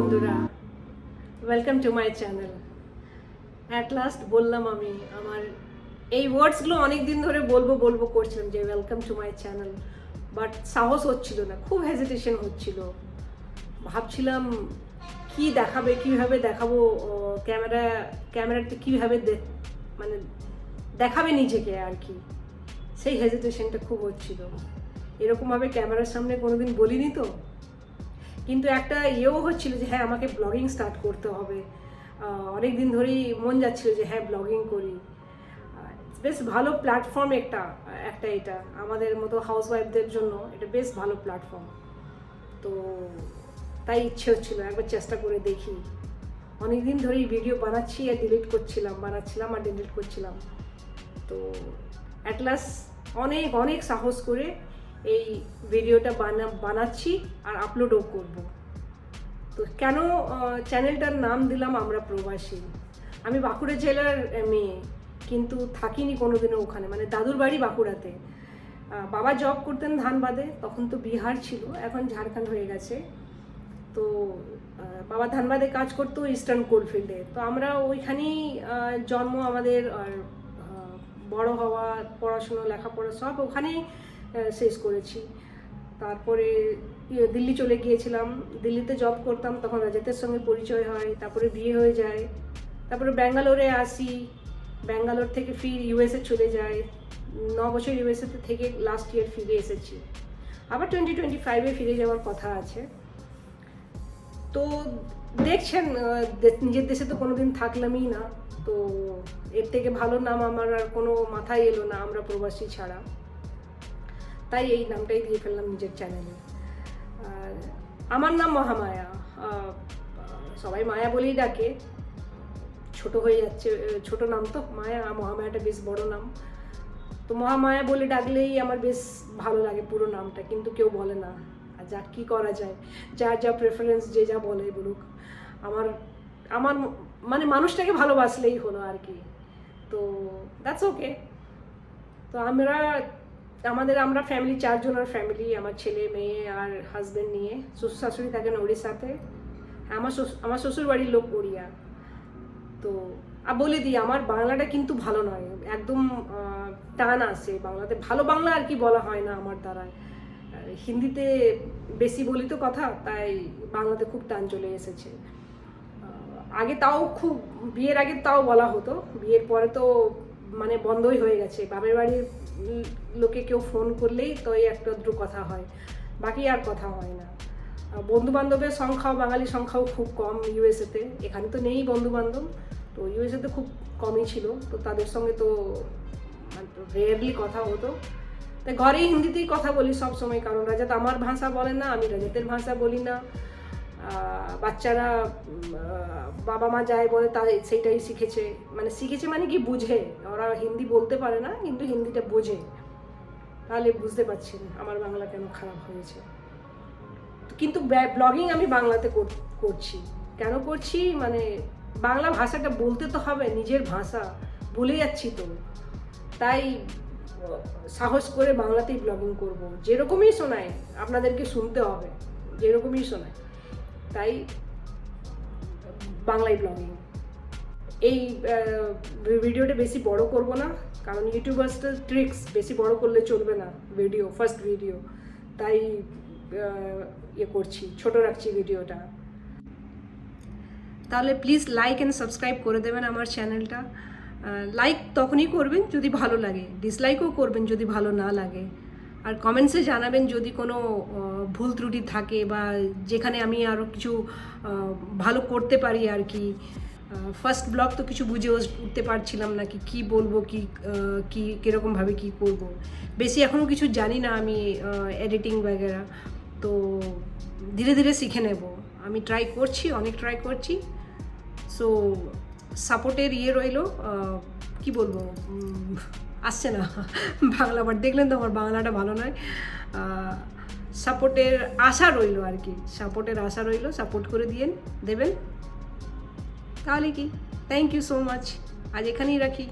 বন্ধুরা, welcome to my channel. At last বললাম আমি আমার এই ওয়ার্ডসগুলো অনেক দিন ধরে বলবো করছিলাম যে welcome to my channel, but সাহস হচ্ছিল না, খুব হেজিটেশন হচ্ছিল। ভাবছিলাম কি দেখাবে, কীভাবে দেখাবো, ক্যামেরাতে কীভাবে মানে দেখাবে নিজেকে আর কি, সেই হেজিটেশনটা খুব হচ্ছিল। এরকমভাবে ক্যামেরার সামনে কোনোদিন বলিনি তো, কিন্তু একটা ইয়েও হচ্ছিল যে হ্যাঁ আমাকে ব্লগিং স্টার্ট করতে হবে। অনেক দিন ধরেই মন যাচ্ছিল যে হ্যাঁ ব্লগিং করি। বেশ ভালো প্ল্যাটফর্ম একটা এটা আমাদের মতো হাউসওয়াইফদের জন্য এটা বেশ ভালো প্ল্যাটফর্ম। তো তাই ইচ্ছে হচ্ছিল একবার চেষ্টা করে দেখি। অনেক দিন ধরেই ভিডিও বানাচ্ছি আর ডিলিট করছিলাম। তো অ্যাট লাস্ট অনেক সাহস করে এই ভিডিওটা বানাচ্ছি আর আপলোডও করব। তো কেন চ্যানেলটার নাম দিলাম আমরা প্রবাসী। আমি বাঁকুড়া জেলার মেয়ে, কিন্তু থাকিনি কোনোদিনও ওখানে, মানে দাদুর বাড়ি বাঁকুড়াতে। বাবা জব করতেন ধানবাদে, তখন তো বিহার ছিল, এখন ঝাড়খণ্ড হয়ে গেছে। তো বাবা ধানবাদে কাজ করতো ইস্টার্ন কোলফিল্ডে। তো আমরা ওইখানেই জন্ম আমাদের, আর বড় হওয়া, পড়াশুনো লেখাপড়া সব ওখানেই শেষ করেছি। তারপরে দিল্লি চলে গিয়েছিলাম, দিল্লিতে জব করতাম, তখন রাজাতের সঙ্গে পরিচয় হয়, তারপরে বিয়ে হয়ে যায়। তারপরে ব্যাঙ্গালোরে আসি, ব্যাঙ্গালোর থেকে ফির ইউএসএ চলে যায়। 9 বছর ইউএসএতে থেকে লাস্ট ইয়ার ফিরে এসেছি, আবার 2025-এ ফিরে যাওয়ার কথা আছে। তো দেখছেন নিজের দেশে তো কোনোদিন থাকলামই না, তো এর থেকে ভালো নাম আমার আর কোনো মাথায় এলো না আমরা প্রবাসী ছাড়া। তাই এই নামটাই দিয়ে ফেললাম নিজের চ্যানেলে। আর আমার নাম মহামায়া, সবাই মায়া বলেই ডাকে, ছোট হয়ে যাচ্ছে, ছোট নাম তো মায়া, মহামায়াটা বেশ বড় নাম। তো মহামায়া বলে ডাকলেই আমার বেশ ভালো লাগে পুরো নামটা, কিন্তু কেউ বলে না। আর যা কি করা যায়, যার যা প্রেফারেন্স, যে যা বলে বলুক, আমার মানে মানুষটাকে ভালোবাসলেই হলো আর কি। তো দ্যাটস ওকে। তো আমরা ফ্যামিলি 4 জনের ফ্যামিলি, আমার ছেলে মেয়ে আর হাজব্যান্ড নিয়ে। শ্বশুর শাশুড়ি থাকেন উড়িষ্যাতে, আমার শ্বশুর বাড়ির লোক উড়িয়া। তো বলে দিই, আমার বাংলাটা কিন্তু ভালো নয়, একদম টান আসে বাংলাতে। ভালো বাংলা আর কি বলা হয় না আমার দ্বারা, হিন্দিতে বেশি বলি তো কথা, তাই বাংলাতে খুব টান চলে এসেছে। আগে তাও খুব, বিয়ের আগে তাও বলা হতো, বিয়ের পরে তো মানে বন্ধই হয়ে গেছে। বাপের বাড়ির লোকে কেউ ফোন করলেই তো এই একটা দুটো কথা হয়, বাকি আর কথা হয় না। বন্ধু বান্ধবের সংখ্যাও, বাঙালি সংখ্যাও খুব কম ইউএসএতে। এখানে তো নেই বন্ধু বান্ধব, তো ইউএসএতে খুব কমই ছিল। তো তাদের সঙ্গে তো রেয়ারলি কথা হতো। তাই ঘরেই হিন্দিতেই কথা বলি সব সময়, কারণ রাজাত আমার ভাষা বলে না, আমি রাজাতের ভাষা বলি না। বাচ্চারা বাবা মা যাই বলে তাই সেইটাই শিখেছে মানে কি বুঝে। ওরা হিন্দি বলতে পারে না, কিন্তু হিন্দিটা বোঝে। তাহলে বুঝতে পারছেন আমার বাংলা কেন খারাপ হয়েছে। কিন্তু ব্লগিং আমি বাংলাতে করছি। কেন করছি, মানে বাংলা ভাষাটা বলতে তো হবে, নিজের ভাষা ভুলে যাচ্ছি তো। তাই সাহস করে বাংলাতেই ব্লগিং করব। যেরকমই শোনায় আপনাদেরকে শুনতে হবে, যেরকমই শোনায়, তাই বাংলায় ব্লগিং। এই ভিডিওটা বেশি বড় করব না, কারণ ইউটিউবার্সটা ট্রিক্স বেশি বড় করলে চলবে না ভিডিও, ফার্স্ট ভিডিও। তাই করছি, ছোট রাখছি ভিডিওটা। তাহলে প্লিজ লাইক অ্যান্ড সাবস্ক্রাইব করে দেবেন আমার চ্যানেলটা। লাইক তখনই করবেন যদি ভালো লাগে, ডিসলাইকও করবেন যদি ভালো না লাগে। আর কমেন্টসে জানাবেন যদি কোনো ভুল ত্রুটি থাকে, বা যেখানে আমি আরও কিছু ভালো করতে পারি আর কি। ফার্স্ট ব্লগ তো কিছু বুঝে উঠতে পারছিলাম না, কি বলবো, কীরকমভাবে কি করব। বেশি এখনও কিছু জানি না আমি এডিটিং বগেরা, তো ধীরে ধীরে শিখে নেব। আমি অনেক ট্রাই করছি। সো সাপোর্টের রইল, কি বলবো, আসছে না বাংলা, বাট দেখলেন তো আমার বাংলাটা ভালো নয়। সাপোর্টের আশা রইল আর কি, সাপোর্ট করে দেবেন। তাহলে কি, থ্যাংক ইউ সো মাচ। আজ এখানেই রাখি।